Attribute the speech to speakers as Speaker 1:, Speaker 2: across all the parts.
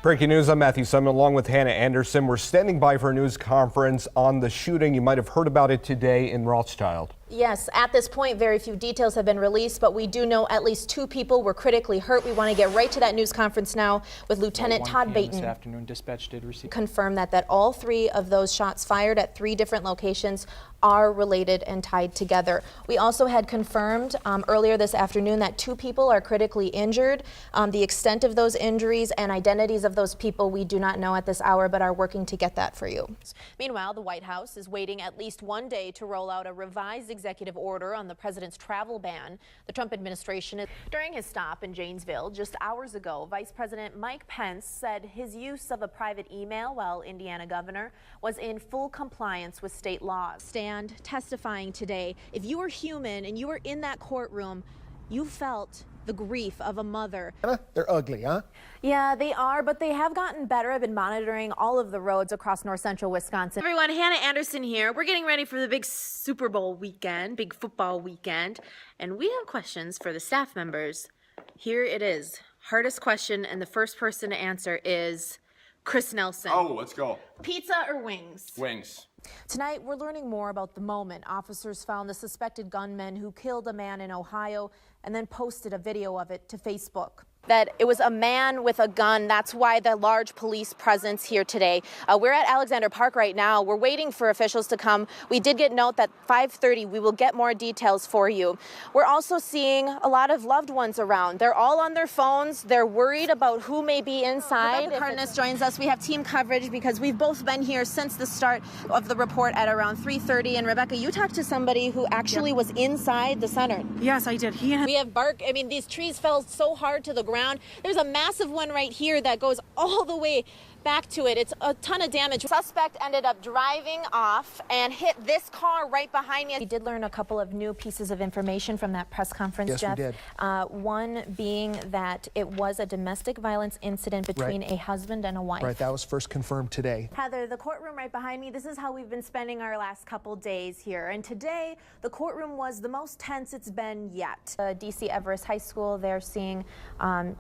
Speaker 1: Breaking news, I'm Matthew Simon along with Hannah Anderson. We're standing by for a news conference on the shooting. You might have heard about it today in Rothschild.
Speaker 2: Yes, at this point, very few details have been released, but we do know at least 2 people were critically hurt. We want to get right to that news conference now with Lieutenant Todd Baton.
Speaker 3: This afternoon, dispatch did receive.
Speaker 2: Confirm that all 3 of those shots fired at 3 different locations are related and tied together. We also had confirmed earlier this afternoon that 2 people are critically injured. The extent of those injuries and identities of those people we do not know at this hour, but are working to get that for you. Meanwhile, the White House is waiting at least 1 day to roll out a revised executive order on the president's travel ban. The Trump administration is during his stop in Janesville just hours ago. Vice President Mike Pence said his use of a private email while Indiana governor was in full compliance with state laws. Stand testifying today. If you were human and you were in that courtroom, you felt the grief of a mother.
Speaker 4: They're ugly, huh?
Speaker 2: Yeah, they are, but they have gotten better. I've been monitoring all of the roads across north central Wisconsin. Everyone, Hannah Anderson here. We're getting ready for the big Super Bowl weekend, big football weekend, and we have questions for the staff members. Here it is. Hardest question, and the first person to answer is Chris Nelson.
Speaker 5: Oh, let's go.
Speaker 2: Pizza or wings?
Speaker 5: Wings.
Speaker 2: Tonight, we're learning more about the moment officers found the suspected gunman who killed a man in Ohio and then posted a video of it to Facebook. That it was a man with a gun. That's why the large police presence here today. We're at Alexander Park right now. We're waiting for officials to come. We did get note that 5:30 we will get more details for you. We're also seeing a lot of loved ones around. They're all on their phones. They're worried about who may be inside. Rebecca Cardenas joins us. We have team coverage because we've both been here since the start of the report at around 3:30. And Rebecca, you talked to somebody who actually was inside the center.
Speaker 6: Yes, I did.
Speaker 2: We have bark. I mean, these trees fell so hard to the ground. There's a massive one right here that goes all the way back to it. It's a ton of damage. The suspect ended up driving off and hit this car right behind me. We did learn a couple of new pieces of information from that press conference,
Speaker 4: yes,
Speaker 2: Jeff.
Speaker 4: We did.
Speaker 2: One being that it was a domestic violence incident between a husband and a wife.
Speaker 4: Right, that was first confirmed today.
Speaker 2: Heather, the courtroom right behind me, this is how we've been spending our last couple days here. And today, the courtroom was the most tense it's been yet. DC Everest High School, they're seeing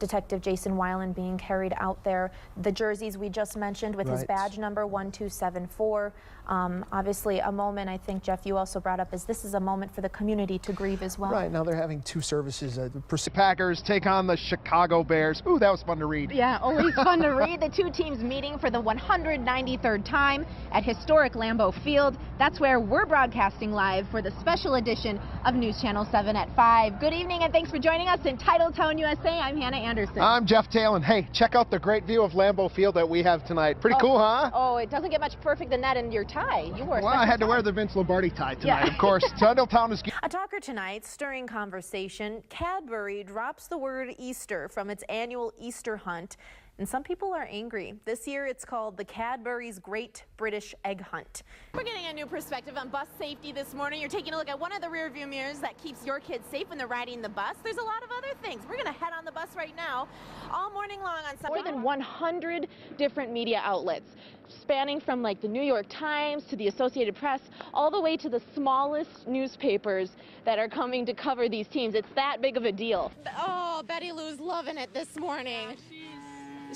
Speaker 2: Detective Jason Weiland being carried out there. The jerseys we just mentioned with his badge number 1274. Obviously a moment, I think, Jeff, you also brought up, is this is a moment for the community to grieve as well.
Speaker 4: Right, now they're having 2 services. The Packers take on the Chicago Bears. Ooh, that was fun to read.
Speaker 7: Yeah, always fun to read. The 2 teams meeting for the 193rd time at historic Lambeau Field. That's where we're broadcasting live for the special edition of News Channel 7 at 5. Good evening and thanks for joining us in Titletown, USA. I'm Hannah Anderson.
Speaker 4: I'm Jeff Talon. Hey, check out the great view of Lambeau Field that we have tonight. Pretty cool, huh?
Speaker 7: Oh, it doesn't get much perfect than that in your tie. You wore a
Speaker 4: Well, I had to wear the Vince Lombardi tie tonight, of course. Titletown is...
Speaker 2: A talker tonight, stirring conversation. Cadbury drops the word Easter from its annual Easter hunt, and some people are angry. This year it's called the Cadbury's Great British Egg Hunt. We're getting a new perspective on bus safety this morning. You're taking a look at one of the rear view mirrors that keeps your kids safe when they're riding the bus. There's a lot of other things. We're gonna head on the bus right now, all morning long on Sunday.
Speaker 7: More than 100 different media outlets, spanning from like the New York Times to the Associated Press, all the way to the smallest newspapers that are coming to cover these teams. It's that big of a deal.
Speaker 2: Oh, Betty Lou's loving it this morning.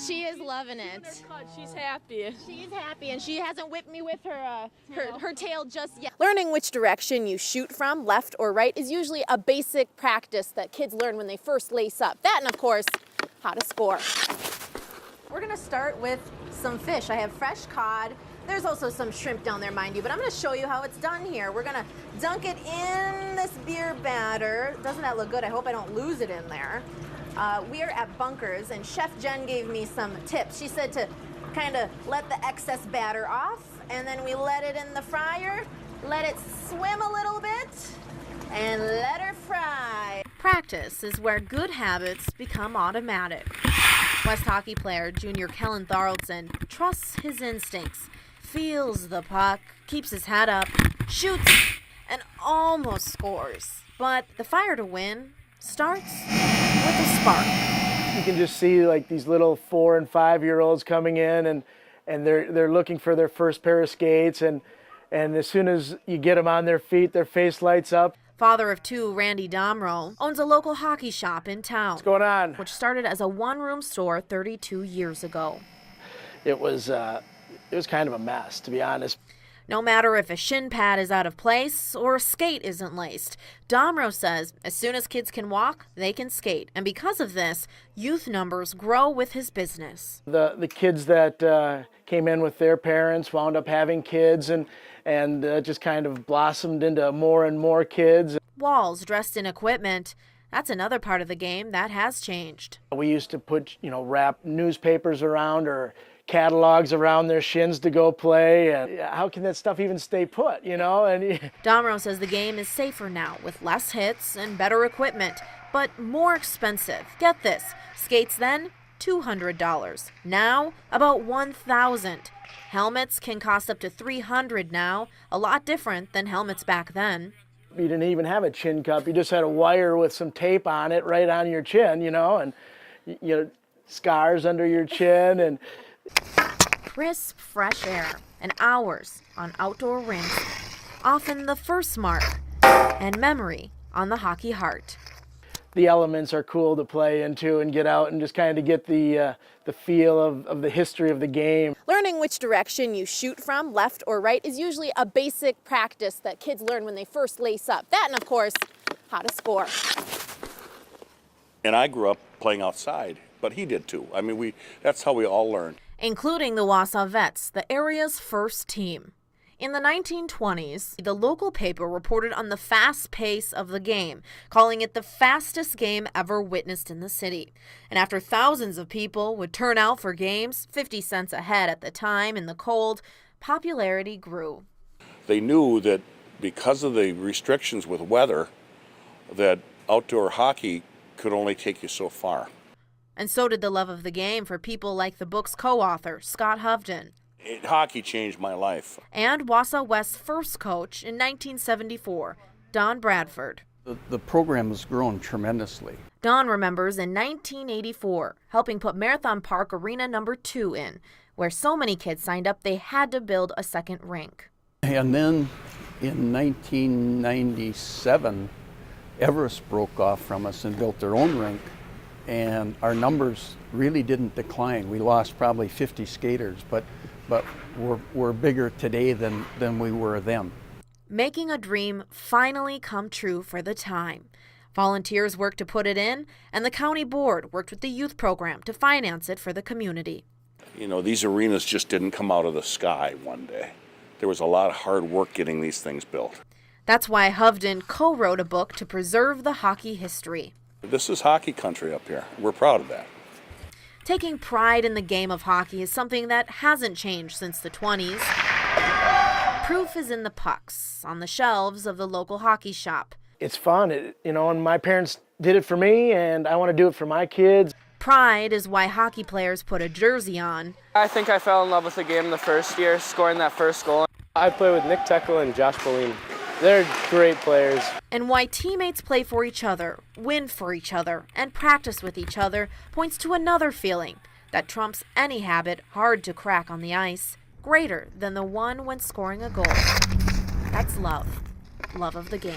Speaker 2: She is loving it.
Speaker 6: She's happy.
Speaker 2: She's happy, and she hasn't whipped me with her tail just yet. Learning which direction you shoot from, left or right, is usually a basic practice that kids learn when they first lace up. That and, of course, how to score. We're going to start with some fish. I have fresh cod. There's also some shrimp down there, mind you, but I'm going to show you how it's done here. We're going to dunk it in this beer batter. Doesn't that look good? I hope I don't lose it in there. We are at Bunkers, and Chef Jen gave me some tips. She said to kind of let the excess batter off, and then we let it in the fryer, let it swim a little bit, and let her fry. Practice is where good habits become automatic. West hockey player junior Kellen Thoraldson trusts his instincts, feels the puck, keeps his head up, shoots, and almost scores. But the fire to win starts with a spark.
Speaker 8: You can just see like these little 4- and 5-year-olds coming in, and they're looking for their first pair of skates, and as soon as you get them on their feet, their face lights up.
Speaker 2: Father of two, Randy Domro, owns a local hockey shop in town.
Speaker 8: What's going on?
Speaker 2: Which started as a one-room store 32 years ago.
Speaker 8: It was kind of a mess, to be honest.
Speaker 2: No matter if a shin pad is out of place or a skate isn't laced, Domro says as soon as kids can walk, they can skate. And because of this, youth numbers grow with his business.
Speaker 8: The kids that came in with their parents wound up having kids and just kind of blossomed into more and more kids.
Speaker 2: Walls dressed in equipment. That's another part of the game that has changed.
Speaker 8: We used to put, wrap newspapers around or catalogs around their shins to go play. And how can that stuff even stay put, And
Speaker 2: Domro says the game is safer now with less hits and better equipment, but more expensive. Get this, skates then, $200. Now, about $1,000. Helmets can cost up to $300 now, a lot different than helmets back then.
Speaker 8: You didn't even have a chin cup. You just had a wire with some tape on it right on your chin, and scars under your chin. And
Speaker 2: crisp, fresh air and hours on outdoor rinks, often the first mark and memory on the hockey heart.
Speaker 8: The elements are cool to play into and get out and just kind of get the feel of the history of the game.
Speaker 2: Learning which direction you shoot from, left or right, is usually a basic practice that kids learn when they first lace up. That and, of course, how to score.
Speaker 3: And I grew up playing outside, but he did too. I mean, that's how we all learned.
Speaker 2: Including the Wausau Vets, the area's first team. In the 1920s, the local paper reported on the fast pace of the game, calling it the fastest game ever witnessed in the city. And after thousands of people would turn out for games, 50 cents a head at the time in the cold, popularity grew.
Speaker 3: They knew that because of the restrictions with weather, that outdoor hockey could only take you so far.
Speaker 2: And so did the love of the game for people like the book's co-author, Scott Hovden.
Speaker 3: Hockey changed my life.
Speaker 2: And Wausau West's first coach in 1974, Don Bradford.
Speaker 5: The program has grown tremendously.
Speaker 2: Don remembers in 1984 helping put Marathon Park Arena number 2 in, where so many kids signed up they had to build a second rink.
Speaker 5: And then in 1997, Everest broke off from us and built their own rink. And our numbers really didn't decline. We lost probably 50 skaters, but we're bigger today than we were then.
Speaker 2: Making a dream finally come true for the time. Volunteers worked to put it in, and the county board worked with the youth program to finance it for the community.
Speaker 3: These arenas just didn't come out of the sky one day. There was a lot of hard work getting these things built.
Speaker 2: That's why Hovden co-wrote a book to preserve the hockey history.
Speaker 3: This is hockey country up here. We're proud of that.
Speaker 2: Taking pride in the game of hockey is something that hasn't changed since the 20s. Proof is in the pucks on the shelves of the local hockey shop.
Speaker 8: It's fun, and my parents did it for me, and I want to do it for my kids.
Speaker 2: Pride is why hockey players put a jersey on.
Speaker 9: I think I fell in love with the game the first year, scoring that first goal.
Speaker 10: I play with Nick Tekel and Josh Boline. They're great players.
Speaker 2: And why teammates play for each other, win for each other, and practice with each other points to another feeling that trumps any habit hard to crack on the ice, greater than the one when scoring a goal. That's love. Love of the game.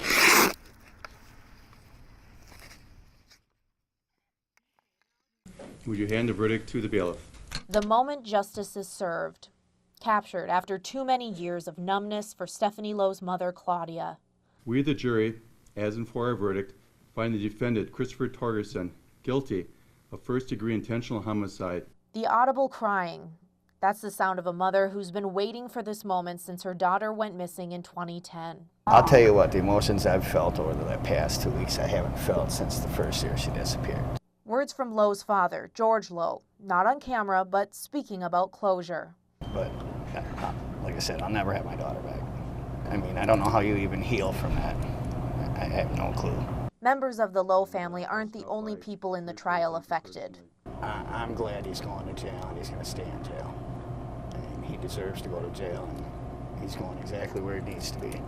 Speaker 11: Would you hand the verdict to the bailiff?
Speaker 2: The moment justice is served. Captured after too many years of numbness for Stephanie Lowe's mother, Claudia.
Speaker 11: We, the jury, as in for our verdict, find the defendant, Christopher Torgerson, guilty of first-degree intentional homicide.
Speaker 2: The audible crying. That's the sound of a mother who's been waiting for this moment since her daughter went missing in 2010.
Speaker 12: I'll tell you what, the emotions I've felt over the past 2 weeks I haven't felt since the first year she disappeared.
Speaker 2: Words from Lowe's father, George Lowe, not on camera, but speaking about closure.
Speaker 12: But like I said, I'll never have my daughter back. I mean, I don't know how you even heal from that. I have no clue.
Speaker 2: Members of the Lowe family aren't the only people in the trial affected.
Speaker 12: I'm glad he's going to jail and he's going to stay in jail. And he deserves to go to jail, and he's going exactly where he needs to be.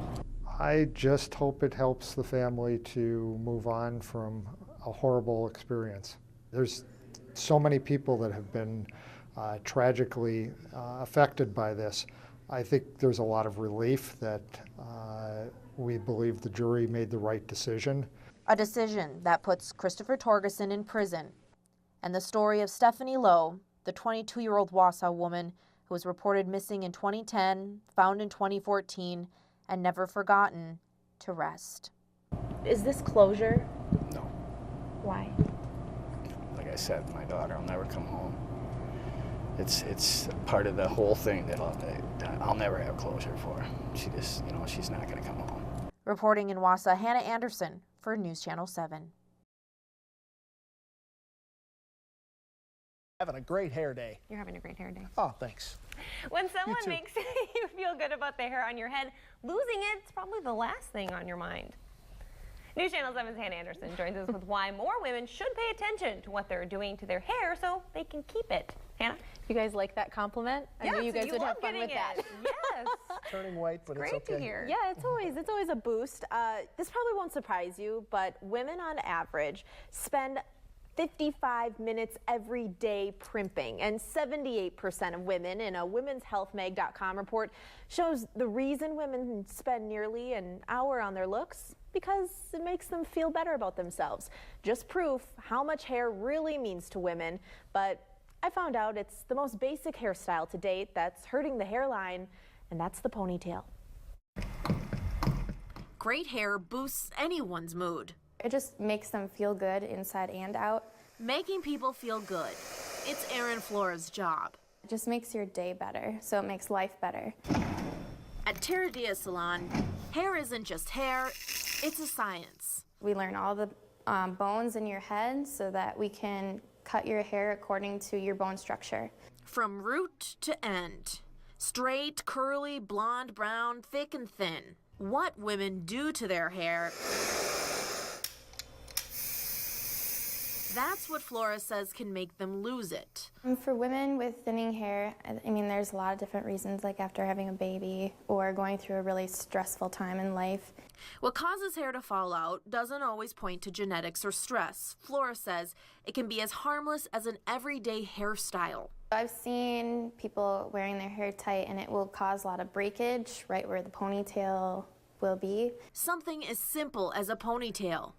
Speaker 13: I just hope it helps the family to move on from a horrible experience. There's so many people that have been tragically affected by this. I think there's a lot of relief that we believe the jury made the right decision.
Speaker 2: A decision that puts Christopher Torgerson in prison. And the story of Stephanie Lowe, the 22-year-old Wausau woman who was reported missing in 2010, found in 2014, and never forgotten, to rest. Is this closure?
Speaker 12: No.
Speaker 2: Why?
Speaker 12: Like I said, my daughter will never come home. It's part of the whole thing that I'll never have closure for. She just, she's not going to come home.
Speaker 2: Reporting in Wausau, Hannah Anderson for News Channel 7.
Speaker 8: Having a great hair day.
Speaker 6: You're having a great hair day.
Speaker 8: Oh, thanks.
Speaker 6: When someone makes you feel good about the hair on your head, losing it's probably the last thing on your mind. News Channel 7's Hannah Anderson joins us with why more women should pay attention to what they're doing to their hair so they can keep it. Hannah?
Speaker 2: You guys like that compliment? I knew you guys would have fun with that.
Speaker 6: Yes.
Speaker 8: Turning white, but it's
Speaker 6: Great
Speaker 8: okay.
Speaker 6: to hear.
Speaker 2: Yeah, it's always a boost. This probably won't surprise you, but women on average spend 55 minutes every day primping, and 78% of women in a womenshealthmag.com report shows the reason women spend nearly an hour on their looks because it makes them feel better about themselves. Just proof how much hair really means to women, but I found out it's the most basic hairstyle to date that's hurting the hairline, and that's the ponytail. Great hair boosts anyone's mood.
Speaker 14: It just makes them feel good inside and out.
Speaker 2: Making people feel good. It's Erin Flora's job.
Speaker 14: It just makes your day better, so it makes life better.
Speaker 2: At Terra Dia Salon, hair isn't just hair, it's a science.
Speaker 14: We learn all the bones in your head so that we can cut your hair according to your bone structure.
Speaker 2: From root to end. Straight, curly, blonde, brown, thick and thin. What women do to their hair, that's what Flora says can make them lose it.
Speaker 14: For women with thinning hair, I mean, there's a lot of different reasons, like after having a baby or going through a really stressful time in life.
Speaker 2: What causes hair to fall out doesn't always point to genetics or stress. Flora says it can be as harmless as an everyday hairstyle.
Speaker 14: I've seen people wearing their hair tight and it will cause a lot of breakage right where the ponytail will be.
Speaker 2: Something as simple as a ponytail.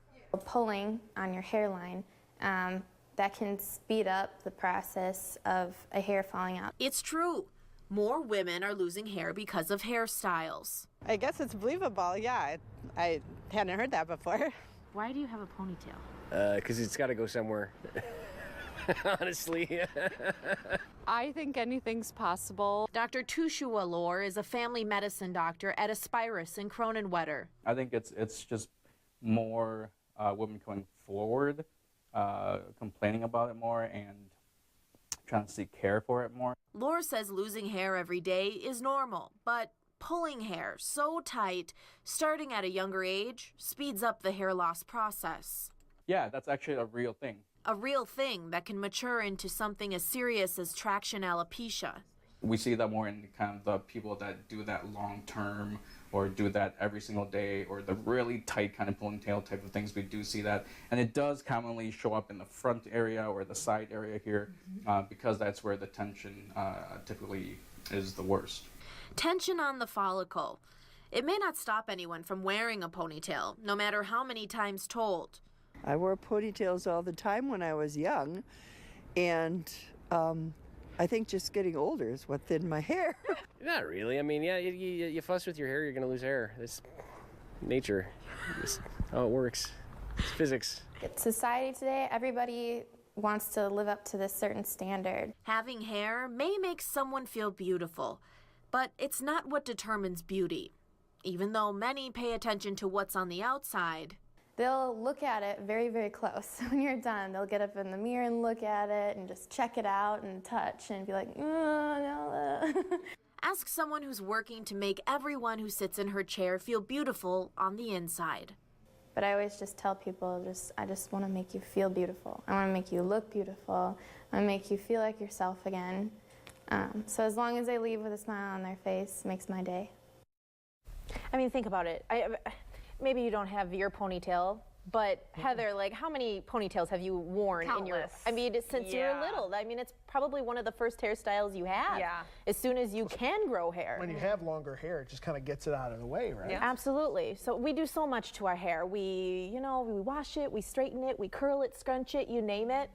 Speaker 14: Pulling on your hairline, that can speed up the process of a hair falling out.
Speaker 2: It's true. More women are losing hair because of hairstyles.
Speaker 15: I guess it's believable, yeah. I hadn't heard that before.
Speaker 2: Why do you have a ponytail?
Speaker 10: Because it's got to go somewhere. Honestly.
Speaker 6: I think anything's possible.
Speaker 2: Dr. Tushua Lore is a family medicine doctor at Aspirus in Cronenwetter.
Speaker 16: I think it's just more women coming forward, complaining about it more and trying to seek care for it more.
Speaker 2: Lore says losing hair every day is normal, but pulling hair so tight, starting at a younger age, speeds up the hair loss process.
Speaker 16: Yeah, that's actually a real thing.
Speaker 2: A real thing that can mature into something as serious as traction alopecia.
Speaker 16: We see that more in kind of the people that do that long term or do that every single day or the really tight kind of ponytail type of things. We do see that. And it does commonly show up in the front area or the side area here because that's where the tension typically is the worst.
Speaker 2: Tension on the follicle. It may not stop anyone from wearing a ponytail, no matter how many times told.
Speaker 17: I wore ponytails all the time when I was young, and I think just getting older is what thinned my hair.
Speaker 10: Not really. I mean, yeah, you fuss with your hair, you're going to lose hair. It's nature. It's how it works. It's physics.
Speaker 14: It's society today, everybody wants to live up to this certain standard.
Speaker 2: Having hair may make someone feel beautiful, but it's not what determines beauty. Even though many pay attention to what's on the outside,
Speaker 14: they'll look at it very, very close. When you're done, they'll get up in the mirror and look at it and just check it out and touch and be like, oh, no.
Speaker 2: Ask someone who's working to make everyone who sits in her chair feel beautiful on the inside.
Speaker 14: But I always just tell people, I just want to make you feel beautiful. I want to make you look beautiful. I want to make you feel like yourself again. So as long as they leave with a smile on their face, makes my day.
Speaker 2: I mean, think about it. Maybe you don't have your ponytail, But Heather, like, how many ponytails have you worn in your?
Speaker 6: Countless.
Speaker 2: I mean, since you were little. I mean, it's probably one of the first hairstyles you have.
Speaker 6: Yeah.
Speaker 2: As soon as you can grow hair.
Speaker 8: When you have longer hair, it just kind of gets it out of the way, right?
Speaker 2: Yeah. Absolutely. So we do so much to our hair. We, you know, we wash it, we straighten it, we curl it, scrunch it, you name it.